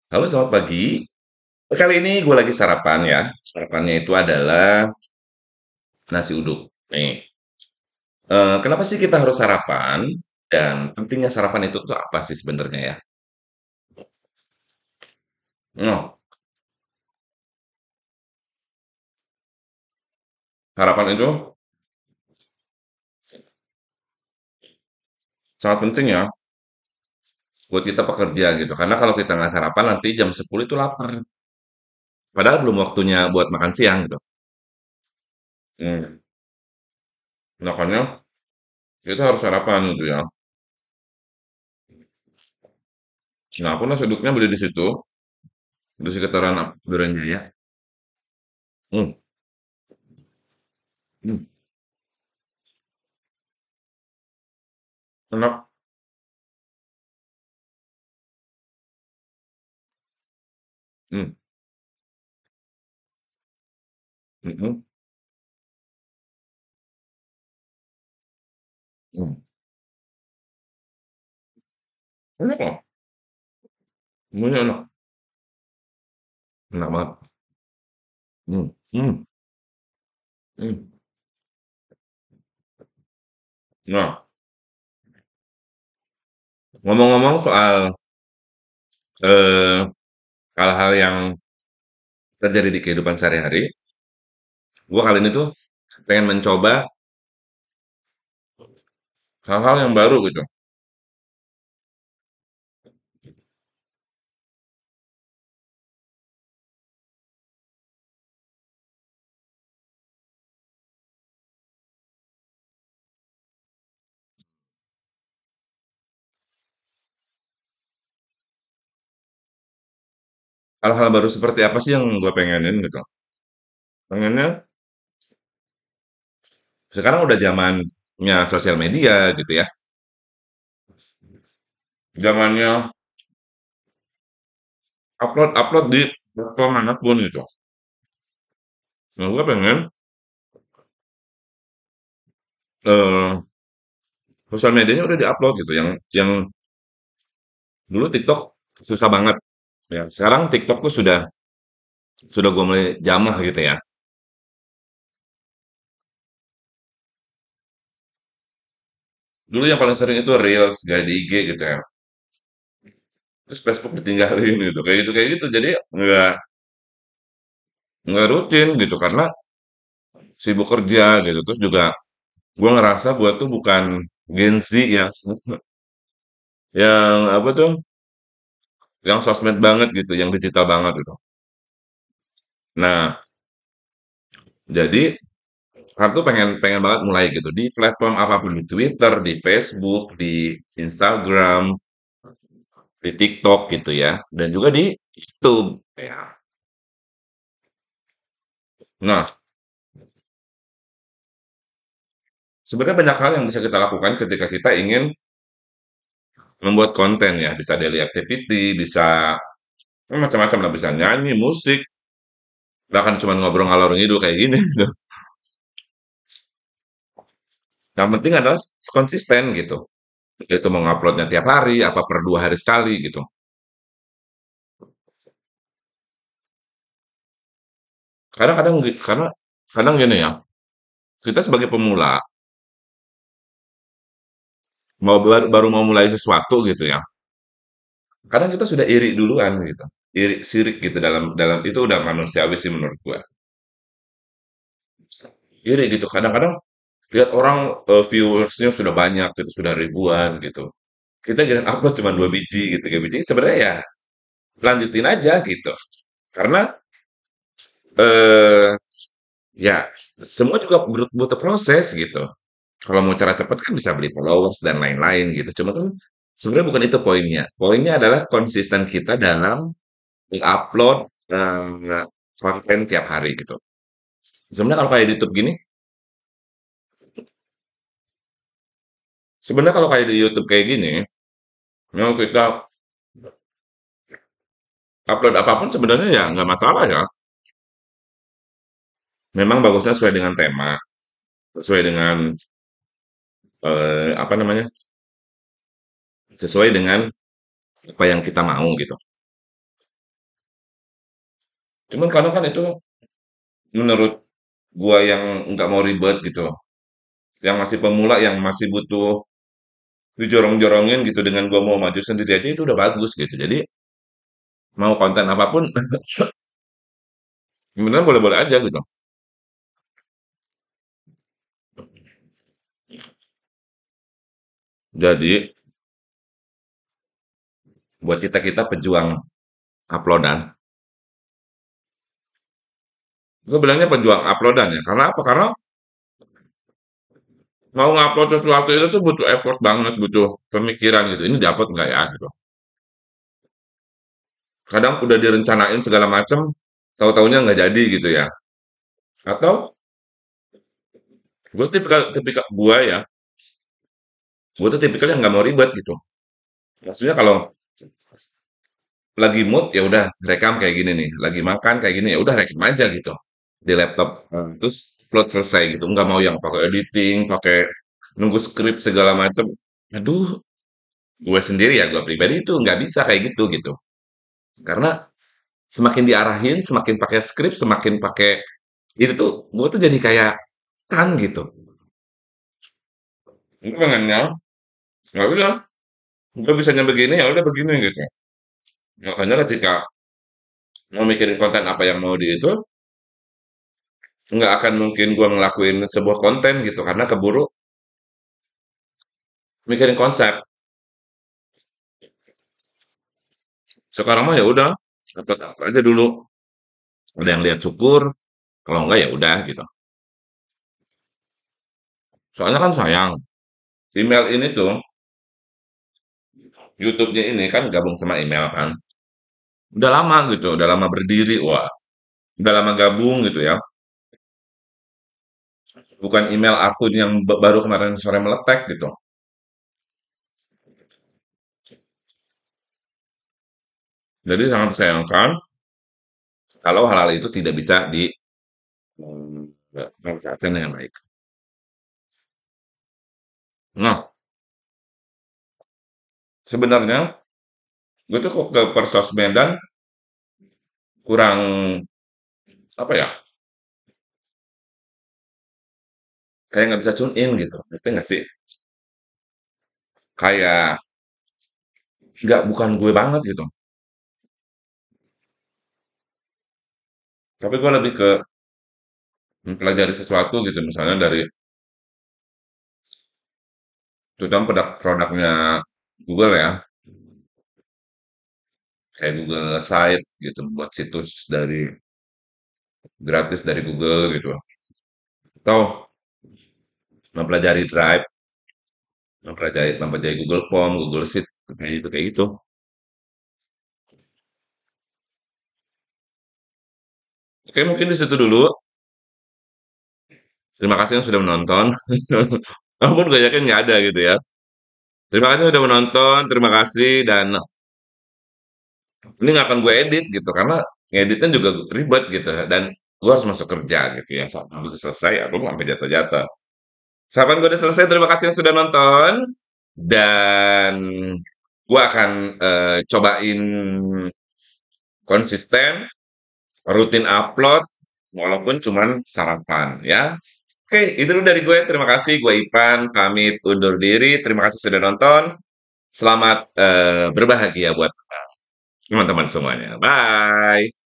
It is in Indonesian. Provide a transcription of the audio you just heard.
Halo, selamat pagi. Kali ini gue lagi sarapan ya. Sarapannya itu adalah nasi uduk. Nih, kenapa sih kita harus sarapan? Dan pentingnya sarapan itu tuh apa sih sebenarnya ya? No, sarapan itu sangat penting ya buat kita pekerja gitu. Karena kalau kita nggak sarapan nanti jam 10 itu lapar. Padahal belum waktunya buat makan siang gitu. Hmm. Makanya kita harus sarapan gitu ya. Nah, aku nasi uduknya beli di situ, di sekitaran Duren Jaya. Hmm. Hmm. Enak. Hmm. Hmm. Hmm. Enak loh. Semuanya enak. Enak banget. Hmm. Hmm. Hmm. Nah, ngomong-ngomong soal eh, hal-hal yang terjadi di kehidupan sehari-hari, gue kali ini tuh pengen mencoba hal-hal yang baru gitu. Hal-hal baru seperti apa sih yang gue pengenin gitu? Pengennya sekarang udah zamannya sosial media gitu ya. Zamannya upload-upload di platform manapun gitu. Nah, gue pengen eh sosial medianya udah diupload gitu. Yang dulu TikTok susah banget. Ya, sekarang TikTok tuh sudah gue mulai jamah gitu ya. Dulu yang paling sering itu Reels, gak di IG gitu ya. Terus Facebook ditinggalin gitu, kayak gitu kayak gitu. Jadi nggak rutin gitu karena sibuk kerja gitu. Terus juga gue ngerasa gue tuh bukan Gen Z yang apa tuh, yang sosmed banget gitu, yang digital banget gitu. Nah, jadi aku pengen pengen banget mulai gitu di platform apapun di Twitter, di Facebook, di Instagram, di TikTok gitu ya, dan juga di YouTube. Ya. Nah, sebenarnya banyak hal yang bisa kita lakukan ketika kita ingin membuat konten ya, bisa daily activity, bisa macam-macam lah, bisa nyanyi, musik, bahkan cuma ngobrol ngalor ngidul kayak gini. Gitu. Yang penting adalah konsisten gitu. Itu menguploadnya tiap hari, apa per 2 hari sekali gitu. Karena kadang gini ya, kita sebagai pemula, baru mau mulai sesuatu gitu ya, kadang kita sudah iri duluan gitu. Iri sirik gitu dalam dalam itu udah manusiawi sih menurut gua. Iri gitu. Kadang-kadang lihat orang viewersnya sudah banyak gitu, sudah ribuan gitu. Kita jangan upload cuma 2 biji gitu, 3 biji. Sebenarnya ya lanjutin aja gitu. Karena eh ya semua juga butuh proses gitu. Kalau mau cara cepat kan bisa beli followers dan lain-lain gitu. Cuma kan sebenarnya bukan itu poinnya. Poinnya adalah konsisten kita dalam upload konten tiap hari gitu. Sebenarnya kalau kayak di YouTube gini, sebenarnya kalau kayak di YouTube kayak gini, memang kita upload apapun sebenarnya ya nggak masalah ya. Memang bagusnya sesuai dengan tema, sesuai dengan apa namanya, sesuai dengan apa yang kita mau gitu. Cuman kadang kan itu menurut gua yang nggak mau ribet gitu, yang masih pemula, yang masih butuh dijorong-jorongin gitu dengan gua mau maju sendiri aja itu udah bagus gitu. Jadi mau konten apapun sebenarnya boleh-boleh aja gitu. Jadi buat kita-kita pejuang uploadan, gue bilangnya pejuang uploadan ya. Karena apa? Karena mau ngupload sesuatu itu tuh butuh effort banget, butuh pemikiran gitu. Ini dapat nggak ya gitu. Kadang udah direncanain segala macem, tahu-taunya nggak jadi gitu ya. Atau gue tipikal gue ya, gue tuh tipikal yang nggak mau ribet gitu. Maksudnya kalau lagi mood ya udah rekam kayak gini nih, lagi makan kayak gini ya udah rekam aja gitu di laptop. Terus upload selesai gitu. Nggak mau yang pakai editing, pakai nunggu skrip segala macem. Aduh, gue sendiri ya, gue pribadi itu nggak bisa kayak gitu gitu. Karena semakin diarahin, semakin pakai skrip, semakin pakai itu tuh, gue tuh jadi kayak kan gitu. Gue pengennya, nggak bisa, gue bisanya begini ya udah begini gitu. Makanya ketika mau mikirin konten apa yang mau di itu, nggak akan mungkin gue ngelakuin sebuah konten gitu karena keburu mikirin konsep. Sekarang mah ya udah, upload apa aja dulu. Ada yang lihat syukur, kalau enggak ya udah gitu. Soalnya kan sayang, email ini tuh, YouTube-nya ini kan gabung sama email kan. Udah lama gitu, udah lama berdiri, wah, udah lama gabung gitu ya. Bukan email akun yang baru kemarin sore meletek gitu. Jadi sangat disayangkan kalau hal-hal itu tidak bisa dimanfaatkan dengan baik. Nah, sebenarnya gue tuh kok ke persosmedan kurang apa ya? Kayak nggak bisa tune in gitu. Ngerti nggak sih? Kayak nggak bukan gue banget gitu. Tapi gue lebih ke mempelajari sesuatu gitu. Misalnya dari terutama produknya Google ya. Kayak Google Site gitu. Buat situs dari gratis dari Google gitu. Atau mempelajari Drive, mempelajari Google Form, Google Sheet, kayak gitu. Oke, mungkin di situ dulu. Terima kasih yang sudah menonton. Ampun, gue yakin nggak ada gitu ya. Terima kasih sudah menonton, terima kasih, dan ini nggak akan gue edit gitu, karena ngeditnya juga ribet gitu, dan gue harus masuk kerja gitu ya. Sampai udah selesai, aku sampai jatuh-jatuh. Sampai gue udah selesai, terima kasih yang sudah nonton, dan gue akan cobain konsisten, rutin upload, walaupun cuman sarapan ya. Oke, itu dulu dari gue. Terima kasih. Gue Ipan, pamit undur diri. Terima kasih sudah nonton. Selamat berbahagia buat teman-teman semuanya. Bye.